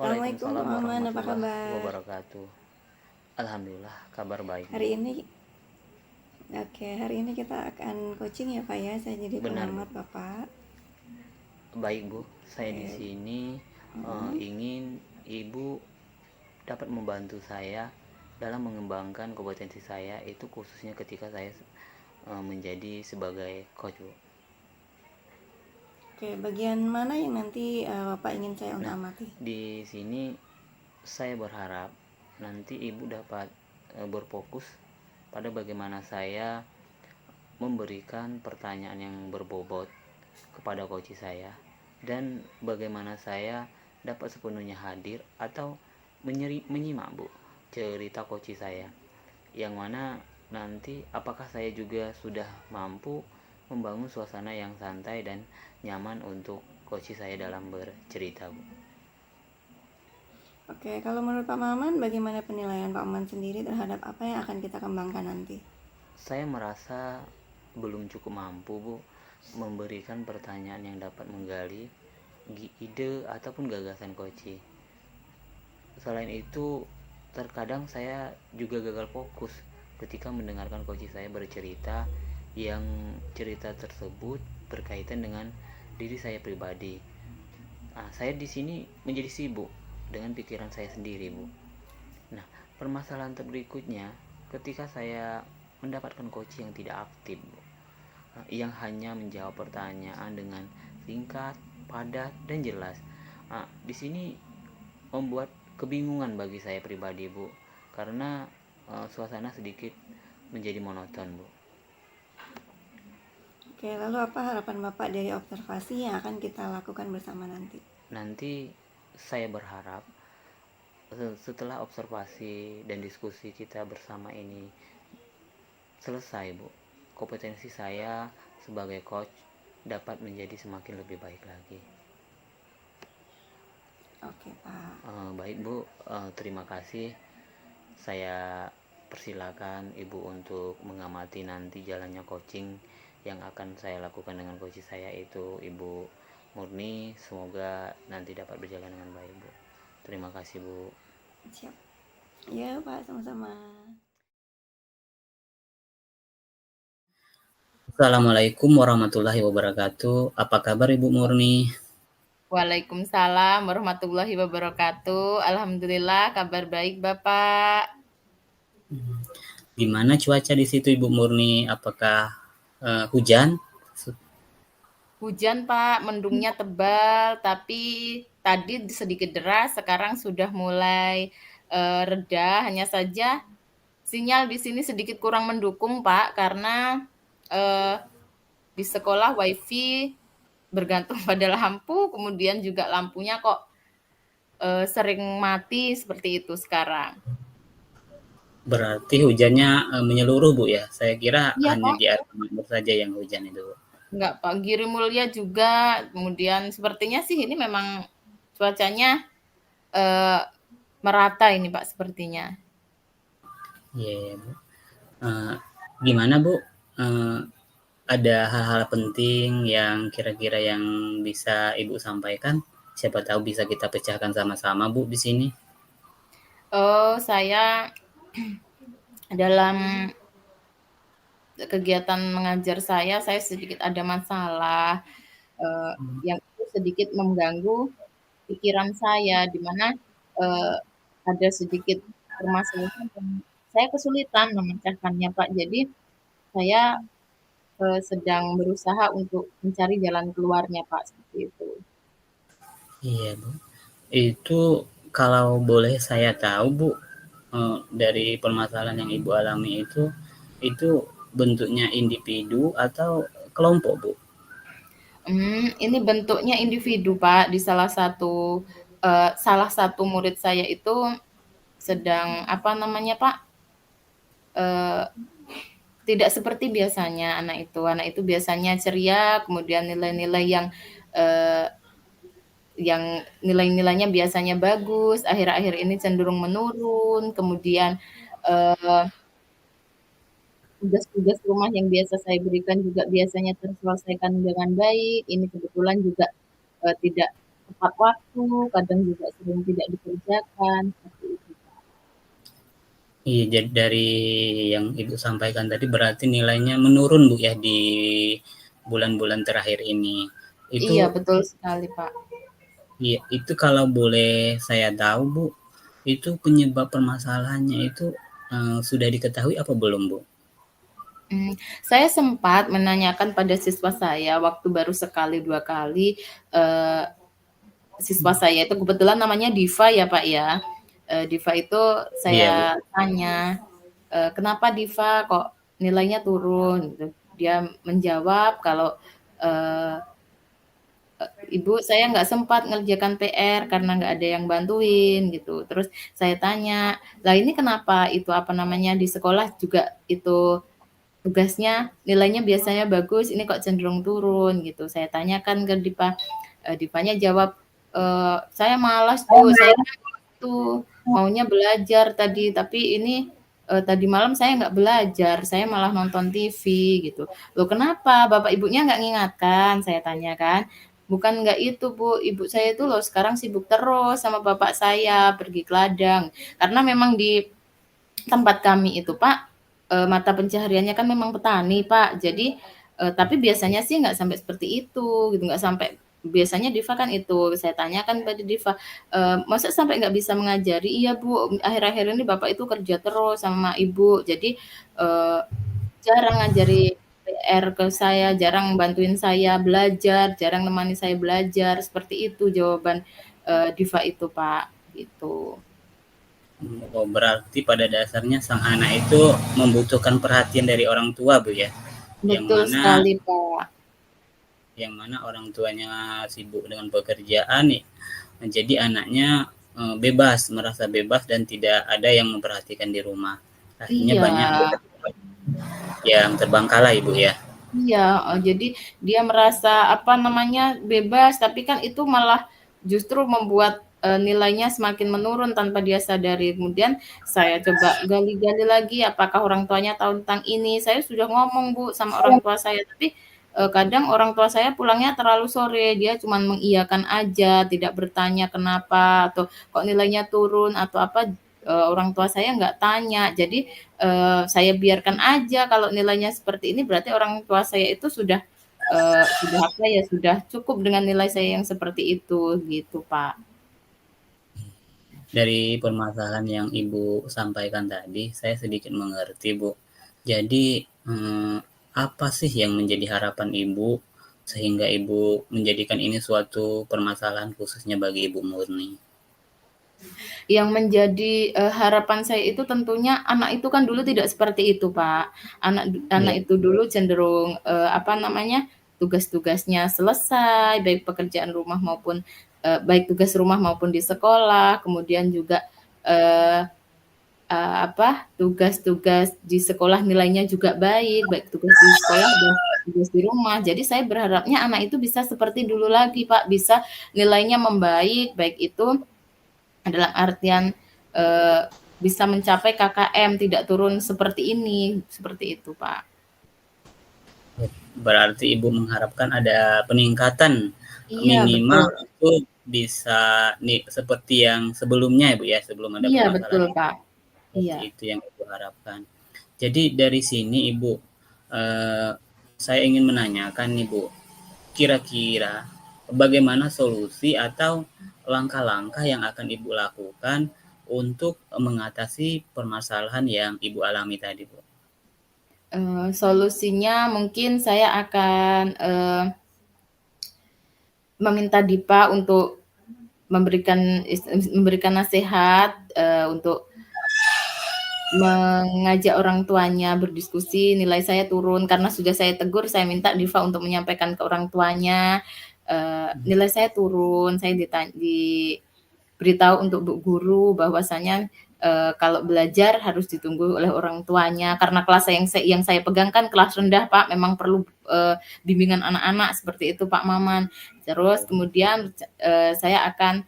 Assalamualaikum Waalaikumsalam Pak Maman, apa warahmatullahi kabar? wabarakatuh. Alhamdulillah, kabar baik, Hari Bu. ini, oke, hari ini kita akan coaching ya Pak ya, saya jadi Benar, Bu. pengamat Bapak. Baik, Bu. Saya di Oke, sini ingin Ibu dapat membantu saya dalam mengembangkan kompetensi saya, itu khususnya ketika saya menjadi sebagai coach, Bu. oke, bagian mana yang nanti Bapak ingin saya untuk Nah, amati? di sini saya berharap nanti Ibu dapat berfokus pada bagaimana saya memberikan pertanyaan yang berbobot kepada coach saya, dan bagaimana saya dapat sepenuhnya hadir atau menyimak, Bu, cerita coach saya, yang mana nanti apakah saya juga sudah mampu membangun suasana yang santai dan nyaman untuk coach saya dalam bercerita, Bu. Oke, kalau menurut Pak Maman, bagaimana penilaian Pak Maman sendiri terhadap apa yang akan kita kembangkan nanti? Saya merasa belum cukup mampu, Bu, memberikan pertanyaan yang dapat menggali ide ataupun gagasan coach. Selain itu, terkadang saya juga gagal fokus ketika mendengarkan coach saya bercerita, yang cerita tersebut berkaitan dengan diri saya pribadi. Saya di sini menjadi sibuk dengan pikiran saya sendiri, Bu. Nah, permasalahan berikutnya ketika saya mendapatkan coach yang tidak aktif, Bu, yang hanya menjawab pertanyaan dengan singkat, padat, dan jelas. Di sini membuat kebingungan bagi saya pribadi, Bu, karena suasana sedikit menjadi monoton, Bu. Oke, lalu apa harapan Bapak dari observasi yang akan kita lakukan bersama nanti? Nanti saya berharap setelah observasi dan diskusi kita bersama ini selesai, Bu, kompetensi saya sebagai coach dapat menjadi semakin lebih baik lagi. Oke Pak. Baik, Bu, terima kasih. Saya persilakan Ibu untuk mengamati nanti jalannya coaching yang akan saya lakukan dengan coach saya, itu Ibu Murni. Semoga nanti dapat berjalan dengan baik, Bu. Terima kasih, Bu. Siap. Ya Pak, sama-sama. Assalamualaikum warahmatullahi wabarakatuh. Apa kabar Ibu Murni? Waalaikumsalam warahmatullahi wabarakatuh. Alhamdulillah, kabar baik Bapak. Gimana cuaca di situ Ibu Murni? Apakah hujan? Hujan Pak, mendungnya tebal, tapi tadi sedikit deras, sekarang sudah mulai reda. Hanya saja sinyal di sini sedikit kurang mendukung Pak, karena di sekolah WiFi bergantung pada lampu, kemudian juga lampunya kok sering mati seperti itu sekarang. Berarti hujannya menyeluruh Bu ya? Saya kira Iya hanya Pak. di area Makmur saja yang hujan itu. Enggak, Pak. Giri Mulya juga. Kemudian sepertinya sih ini memang cuacanya merata ini, Pak, sepertinya. Iya, yeah, Bu. Gimana Bu? Ada hal-hal penting yang kira-kira yang bisa Ibu sampaikan? Siapa tahu bisa kita pecahkan sama-sama Bu di sini. Oh, saya dalam kegiatan mengajar saya sedikit ada masalah yang itu sedikit mengganggu pikiran saya, di mana ada sedikit permasalahan dan saya kesulitan memecahkannya, Pak. Jadi saya sedang berusaha untuk mencari jalan keluarnya, Pak, seperti itu. Iya Bu. Itu kalau boleh saya tahu Bu, dari permasalahan yang Ibu alami itu bentuknya individu atau kelompok Bu? Ini bentuknya individu, Pak. Di salah satu murid saya itu sedang apa namanya, Pak? Tidak seperti biasanya anak itu. Anak itu biasanya ceria, kemudian nilai-nilai yang nilai-nilainya biasanya bagus, akhir-akhir ini cenderung menurun. Kemudian tugas-tugas rumah yang biasa saya berikan juga biasanya terselesaikan dengan baik. Ini kebetulan juga tidak tepat waktu, kadang juga sering tidak dikerjakan, seperti itu. Iya, jadi dari yang Ibu sampaikan tadi berarti nilainya menurun Bu ya di bulan-bulan terakhir ini. Iya, Itu betul sekali, Pak. iya, itu kalau boleh saya tahu Bu, itu penyebab permasalahannya itu sudah diketahui apa belum Bu? Saya sempat menanyakan pada siswa saya waktu baru sekali 2 kali, siswa saya itu kebetulan namanya Diva ya, Pak, ya. Diva itu Iya Bu. saya tanya, "Kenapa Diva kok nilainya turun?" Gitu. Dia menjawab kalau, eee Ibu, saya nggak sempat ngerjakan PR karena nggak ada yang bantuin gitu. Terus saya tanya, "Lah ini kenapa itu, apa namanya, di sekolah juga itu tugasnya nilainya biasanya bagus, ini kok cenderung turun?" Gitu. Saya tanyakan ke Dipa, Dipanya jawab, "Saya malas Bu, saya kan itu maunya belajar tadi, tapi ini, tadi malam saya nggak belajar, saya malah nonton TV," gitu. "Loh kenapa? Bapak Ibunya nggak ngingatkan?" Saya tanya kan. "Bukan nggak itu Bu, ibu saya itu loh sekarang sibuk terus sama bapak saya, pergi ke ladang." Karena memang di tempat kami itu Pak, mata pencahariannya kan memang petani Pak. Jadi, tapi biasanya sih nggak sampai seperti itu gitu, nggak sampai biasanya Diva kan itu, saya tanyakan pada Diva, "Masa sampai nggak bisa mengajari?" "Iya Bu, akhir-akhir ini bapak itu kerja terus sama ibu, jadi, eee, jarang ngajari PR ke saya, jarang bantuin saya belajar, jarang nemani saya belajar." Seperti itu jawaban, Diva itu Pak, gitu. Oh, berarti pada dasarnya sang anak itu membutuhkan perhatian dari orang tua Bu ya. Yang Betul mana sekali Pak. orang tuanya sibuk dengan pekerjaan nih. Jadi anaknya bebas, merasa bebas dan tidak ada yang memperhatikan di rumah. Akhirnya Iya. banyak yang terbengkalai Ibu ya. Iya, jadi dia merasa, apa namanya, bebas, tapi kan itu malah justru membuat, nilainya semakin menurun tanpa dia sadari. Kemudian saya coba gali-gali lagi, apakah orang tuanya tahu tentang ini. Saya sudah ngomong, Bu, sama orang tua saya, tapi, kadang orang tua saya pulangnya terlalu sore, dia cuman mengiyakan aja, tidak bertanya kenapa, atau kok nilainya turun, atau apa, orang tua saya nggak tanya. Jadi, saya biarkan aja kalau nilainya seperti ini berarti orang tua saya itu sudah apa ya, sudah cukup dengan nilai saya yang seperti itu, gitu, Pak. Dari permasalahan yang Ibu sampaikan tadi, saya sedikit mengerti Bu. Jadi apa sih yang menjadi harapan Ibu sehingga Ibu menjadikan ini suatu permasalahan khususnya bagi Ibu murni? Yang menjadi, harapan saya itu tentunya anak itu kan dulu tidak seperti itu, Pak. Anak Iya. itu dulu cenderung, apa namanya, tugas-tugasnya selesai, baik pekerjaan rumah maupun baik tugas rumah maupun di sekolah, kemudian juga, eee apa, tugas-tugas di sekolah nilainya juga baik, baik tugas di sekolah dan tugas di rumah. Jadi saya berharapnya anak itu bisa seperti dulu lagi, Pak, bisa nilainya membaik, baik itu dalam artian, eee, bisa mencapai KKM, tidak turun seperti ini, seperti itu, Pak. Berarti Ibu mengharapkan ada peningkatan Iya, minimal betul. itu bisa nih seperti yang sebelumnya ya Bu ya, sebelum ada Iya, betul, permasalahan Pak. seperti Iya. itu yang Ibu harapkan. Jadi dari sini Ibu, saya ingin menanyakan nih Bu, kira-kira bagaimana solusi atau langkah-langkah yang akan Ibu lakukan untuk mengatasi permasalahan yang Ibu alami tadi Bu? Solusinya mungkin saya akan, meminta Dipa untuk memberikan nasihat, untuk mengajak orang tuanya berdiskusi, nilai saya turun karena sudah saya tegur, saya minta Diva untuk menyampaikan ke orang tuanya, nilai saya turun, saya diberitahu untuk Bu Guru bahwasanya, kalau belajar harus ditunggu oleh orang tuanya karena kelas yang saya pegang kan kelas rendah, Pak, memang perlu, bimbingan anak-anak seperti itu, Pak Maman. Terus kemudian, saya akan,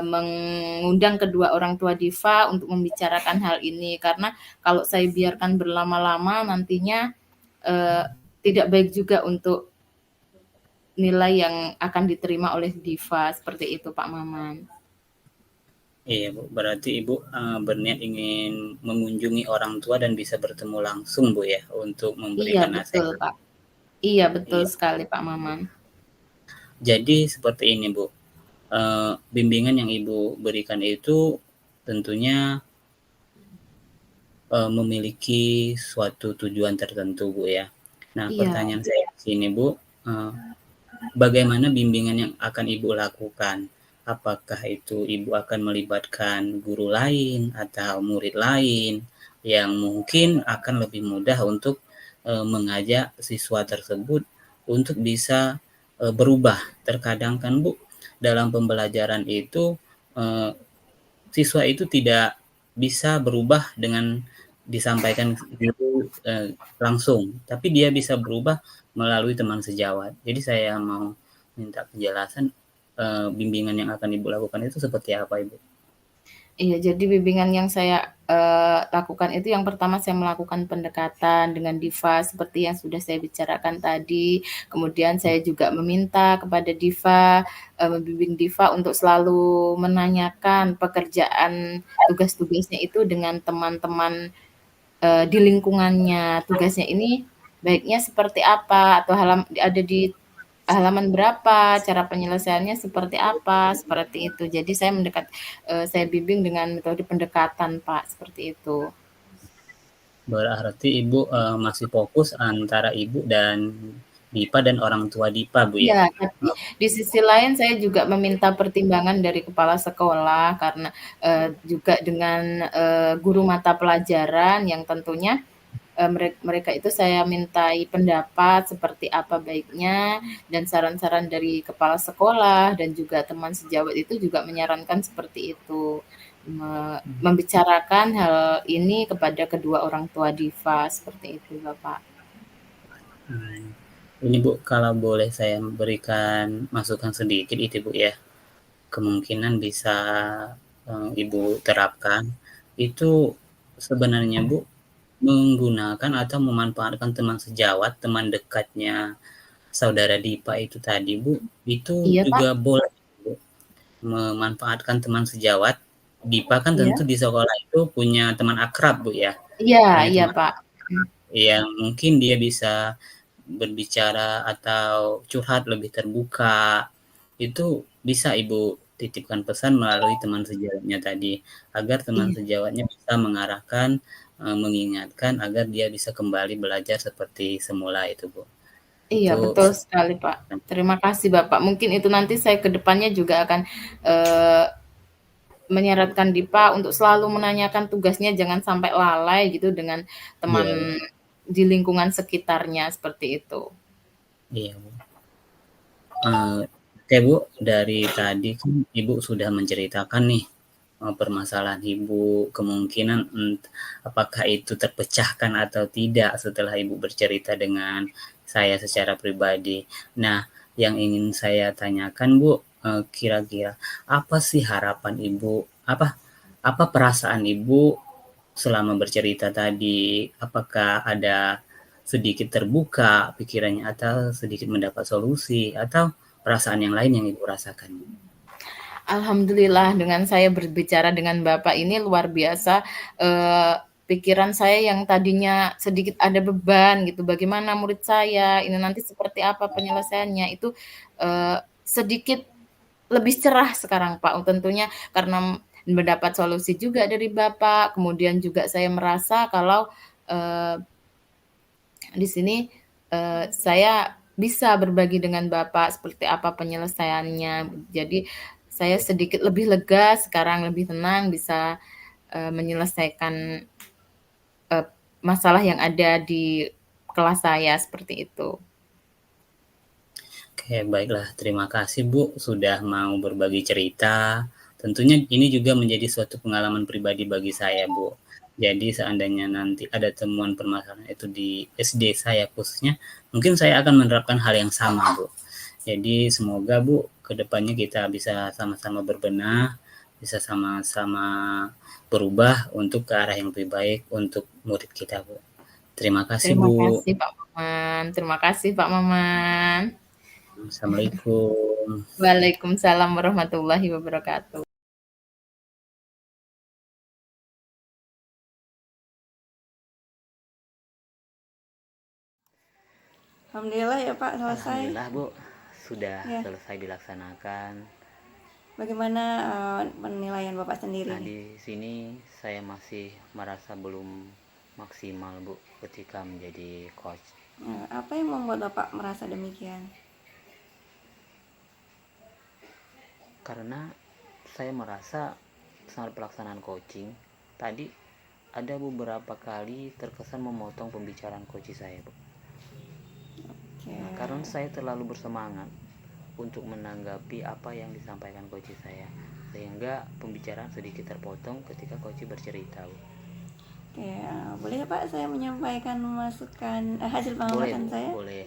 mengundang kedua orang tua Diva untuk membicarakan hal ini karena kalau saya biarkan berlama-lama nantinya, eee, tidak baik juga untuk nilai yang akan diterima oleh diva, seperti itu Pak Maman. Iya Bu, berarti Ibu berniat ingin mengunjungi orang tua dan bisa bertemu langsung Bu ya, untuk Iya memberikan betul nasihat. Pak. Iya betul Iya. sekali Pak Maman. Jadi seperti ini Bu, bimbingan yang Ibu berikan itu tentunya memiliki suatu tujuan tertentu Bu ya. Nah Iya. pertanyaan saya di sini Bu, bagaimana bimbingan yang akan Ibu lakukan? Apakah itu Ibu akan melibatkan guru lain atau murid lain yang mungkin akan lebih mudah untuk mengajak siswa tersebut untuk bisa berubah. Terkadang kan Bu, dalam pembelajaran itu siswa itu tidak bisa berubah dengan disampaikan guru langsung, tapi dia bisa berubah melalui teman sejawat. Jadi saya mau minta penjelasan bimbingan yang akan Ibu lakukan itu seperti apa Ibu? Iya, jadi bimbingan yang saya lakukan itu yang pertama saya melakukan pendekatan dengan diva seperti yang sudah saya bicarakan tadi. Kemudian saya juga meminta kepada diva, membimbing diva untuk selalu menanyakan pekerjaan tugas-tugasnya itu dengan teman-teman di lingkungannya. Tugasnya ini baiknya seperti apa atau ada di halaman berapa, cara penyelesaiannya seperti apa, seperti itu. Jadi saya bimbing dengan metode pendekatan, Pak, seperti itu. Berarti Ibu masih fokus antara Ibu dan Dipa dan orang tua Dipa Bu ya? Iya, tapi di sisi lain saya juga meminta pertimbangan dari kepala sekolah karena juga dengan guru mata pelajaran yang tentunya mereka itu saya mintai pendapat seperti apa baiknya dan saran-saran dari kepala sekolah dan juga teman sejawat itu juga menyarankan seperti itu. Membicarakan hal ini kepada kedua orang tua diva, seperti itu Bapak. Ini Bu, kalau boleh saya berikan masukan sedikit itu Bu ya. Kemungkinan bisa Ibu terapkan itu sebenarnya Bu, menggunakan atau memanfaatkan teman sejawat, teman dekatnya saudara Dipa itu tadi Bu, itu Iya Pak? juga boleh Bu, memanfaatkan teman sejawat. Dipa kan Iya? tentu di sekolah itu punya teman akrab Bu ya, Iya, punya iya teman Pak. yang mungkin dia bisa berbicara atau curhat lebih terbuka. Itu bisa Ibu titipkan pesan melalui teman sejawatnya tadi, agar teman Iya. sejawatnya bisa mengarahkan, mengingatkan agar dia bisa kembali belajar seperti semula itu Bu. Iya, Itu betul sekali Pak. Terima kasih Bapak. Mungkin itu nanti saya ke depannya juga akan menyarankan Dipa untuk selalu menanyakan tugasnya, jangan sampai lalai gitu dengan teman iya di lingkungan sekitarnya, seperti itu. iya Bu. Oke Bu, dari tadi kan Ibu sudah menceritakan nih permasalahan Ibu, kemungkinan apakah itu terpecahkan atau tidak setelah Ibu bercerita dengan saya secara pribadi. Nah, yang ingin saya tanyakan Bu, kira-kira apa sih harapan Ibu, apa perasaan Ibu selama bercerita tadi? Apakah ada sedikit terbuka pikirannya atau sedikit mendapat solusi atau perasaan yang lain yang Ibu rasakan? Alhamdulillah dengan saya berbicara dengan Bapak ini luar biasa, pikiran saya yang tadinya sedikit ada beban gitu, bagaimana murid saya, ini nanti seperti apa penyelesaiannya, itu, sedikit lebih cerah sekarang, Pak. Tentunya karena mendapat solusi juga dari Bapak, kemudian juga saya merasa kalau, eee, di sini, saya bisa berbagi dengan Bapak seperti apa penyelesaiannya. Jadi saya sedikit lebih lega sekarang, lebih tenang bisa, menyelesaikan, masalah yang ada di kelas saya, seperti itu. Oke, baiklah. Terima kasih Bu sudah mau berbagi cerita. Tentunya ini juga menjadi suatu pengalaman pribadi bagi saya Bu. Jadi seandainya nanti ada temuan permasalahan itu di SD saya khususnya, mungkin saya akan menerapkan hal yang sama Bu. Jadi semoga Bu kedepannya kita bisa sama-sama berbenah, bisa sama-sama berubah untuk ke arah yang lebih baik untuk murid kita Bu. Terima kasih Terima Bu. kasih Pak Maman, terima kasih Pak Maman. Assalamualaikum. Waalaikumsalam warahmatullahi wabarakatuh. Alhamdulillah ya Pak, selesai. Alhamdulillah Bu, sudah Ya. selesai dilaksanakan. Bagaimana penilaian Bapak sendiri Nah, nih? di sini saya masih merasa belum maksimal Bu ketika menjadi coach. Apa yang membuat Bapak merasa demikian? Karena saya merasa saat pelaksanaan coaching tadi ada beberapa kali terkesan memotong pembicaraan coach saya Bu. Oke. Nah, karena saya terlalu bersemangat untuk menanggapi apa yang disampaikan coach saya, sehingga pembicaraan sedikit terpotong ketika coach bercerita Bu. Oke, boleh ya Pak saya menyampaikan masukan hasil Boleh pengamatan Bu, saya? boleh.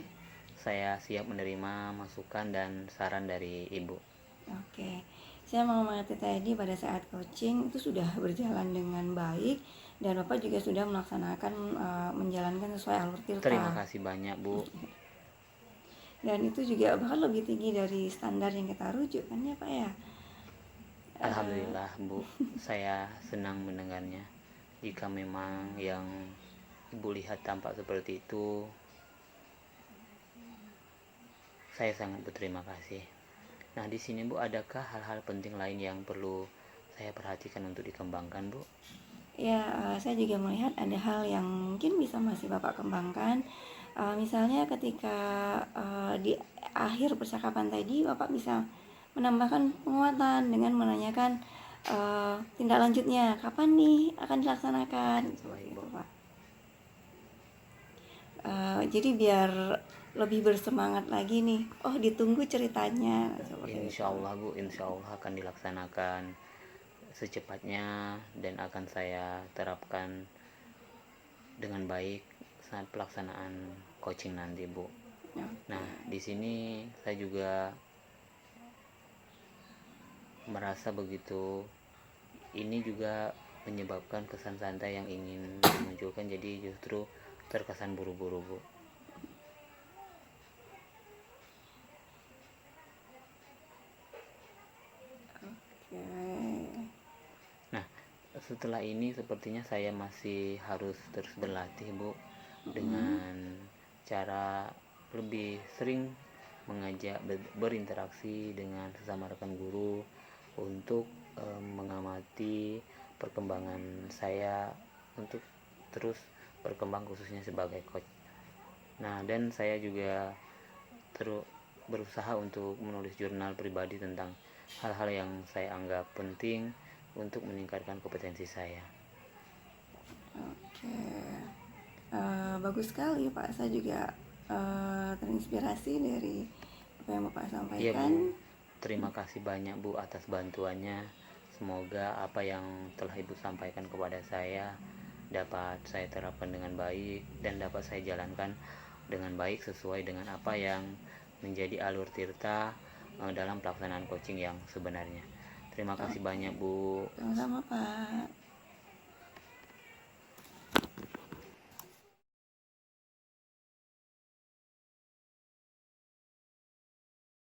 Saya siap menerima masukan dan saran dari Ibu. Oke, saya mengamati tadi pada saat coaching itu sudah berjalan dengan baik dan Bapak juga sudah melaksanakan menjalankan sesuai alur tirta. Terima kasih banyak Bu. Dan itu juga bahkan lebih tinggi dari standar yang kita rujuk kan ya Pak ya. Alhamdulillah Bu, saya senang mendengarnya. Jika memang yang Ibu lihat tampak seperti itu, saya sangat berterima kasih. Nah, di sini Bu, adakah hal-hal penting lain yang perlu saya perhatikan untuk dikembangkan Bu? Ya, saya juga melihat ada hal yang mungkin bisa masih Bapak kembangkan. Misalnya ketika di akhir percakapan tadi Bapak bisa menambahkan penguatan dengan menanyakan tindak lanjutnya kapan nih akan dilaksanakan seperti itu Pak. Jadi biar lebih bersemangat lagi nih. Oh, ditunggu ceritanya seperti itu. Insya Allah Bu, insya Allah akan dilaksanakan secepatnya dan akan saya terapkan dengan baik saat pelaksanaan coaching nanti Bu. Ya. Nah, di sini saya juga merasa begitu, ini juga menyebabkan kesan santai yang ingin dimunculkan jadi justru terkesan buru-buru Bu. Oke. Nah, setelah ini sepertinya saya masih harus terus berlatih Bu, dengan cara lebih sering mengajak berinteraksi dengan sesama rekan guru untuk mengamati perkembangan saya untuk terus berkembang khususnya sebagai coach. Nah, dan saya juga berusaha untuk menulis jurnal pribadi tentang hal-hal yang saya anggap penting untuk meningkatkan kompetensi saya. Oke. Bagus sekali Pak, saya juga terinspirasi dari apa yang Bapak sampaikan. Iya Bu, terima kasih banyak Bu atas bantuannya. Semoga apa yang telah Ibu sampaikan kepada saya dapat saya terapkan dengan baik dan dapat saya jalankan dengan baik sesuai dengan apa yang menjadi alur tirta dalam pelaksanaan coaching yang sebenarnya. Terima kasih banyak Bu. Sama-sama Pak.